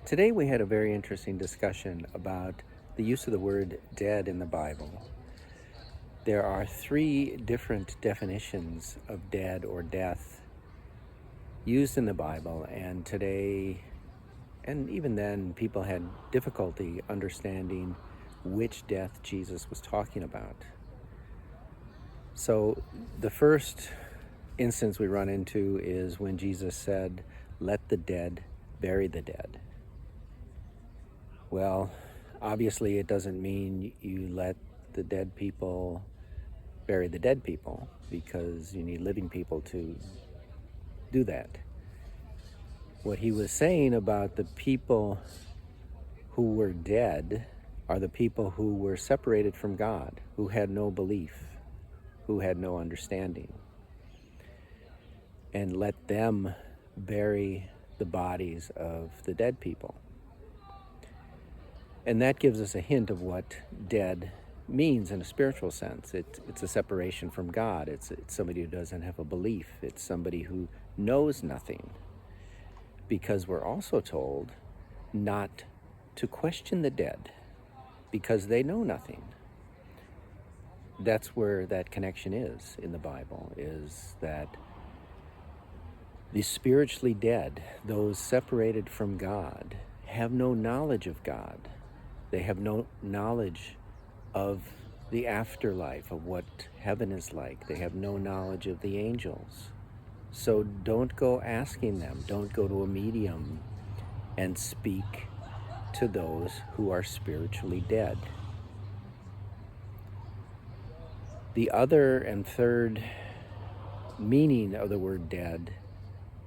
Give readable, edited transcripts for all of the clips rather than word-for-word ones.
Today we had a very interesting discussion about the use of the word dead in the Bible. There are three different definitions of dead or death used in the Bible, and today, and even then, people had difficulty understanding which death Jesus was talking about. So the first instance we run into is when Jesus said, "Let the dead bury the dead." Well, obviously it doesn't mean you let the dead people bury the dead people, because you need living people to do that. What he was saying about the people who were dead are the people who were separated from God, who had no belief, who had no understanding. And let them bury the bodies of the dead people. And that gives us a hint of what dead means in a spiritual sense. It's a separation from God. It's somebody who doesn't have a belief. It's somebody who knows nothing. Because we're also told not to question the dead, because they know nothing. That's where that connection is in the Bible, is that the spiritually dead, those separated from God, have no knowledge of God. They have no knowledge of the afterlife, of what heaven is like. They have no knowledge of the angels. So don't go asking them. Don't go to a medium and speak to those who are spiritually dead. The other and third meaning of the word dead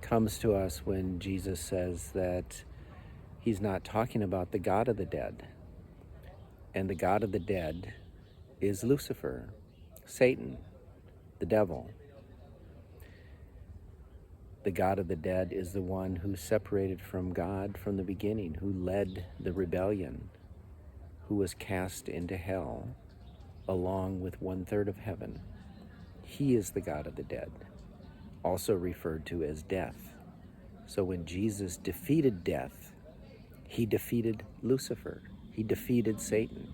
comes to us when Jesus says that he's not talking about the God of the dead. And the God of the dead is Lucifer, Satan, the devil. The God of the dead is the one who separated from God from the beginning, who led the rebellion, who was cast into hell along with 1/3 of heaven. He is the God of the dead, also referred to as death. So when Jesus defeated death, he defeated Lucifer. He defeated Satan.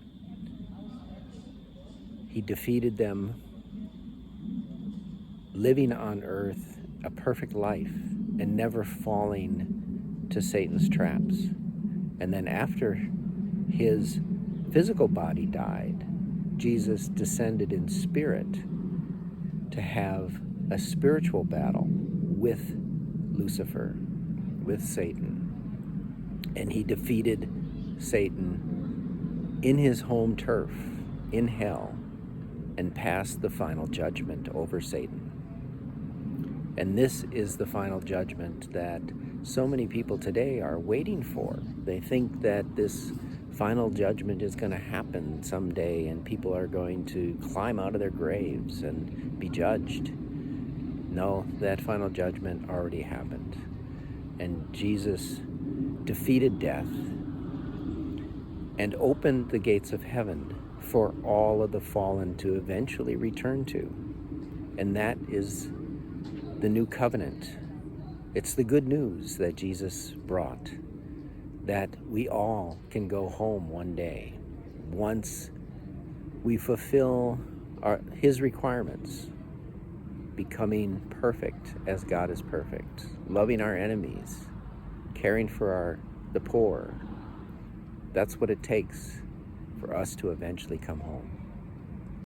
He defeated them living on earth a perfect life and never falling to Satan's traps. And then after his physical body died, Jesus descended in spirit to have a spiritual battle with Lucifer, with Satan. And he defeated Satan in his home turf, in hell, and passed the final judgment over Satan. And this is the final judgment that so many people today are waiting for. They think that this final judgment is going to happen someday and people are going to climb out of their graves and be judged. No, that final judgment already happened. And Jesus defeated death and opened the gates of heaven for all of the fallen to eventually return to. And that is the new covenant. It's the good news that Jesus brought, that we all can go home one day once we fulfill his requirements, becoming perfect as God is perfect, loving our enemies, caring for the poor. That's what it takes for us to eventually come home.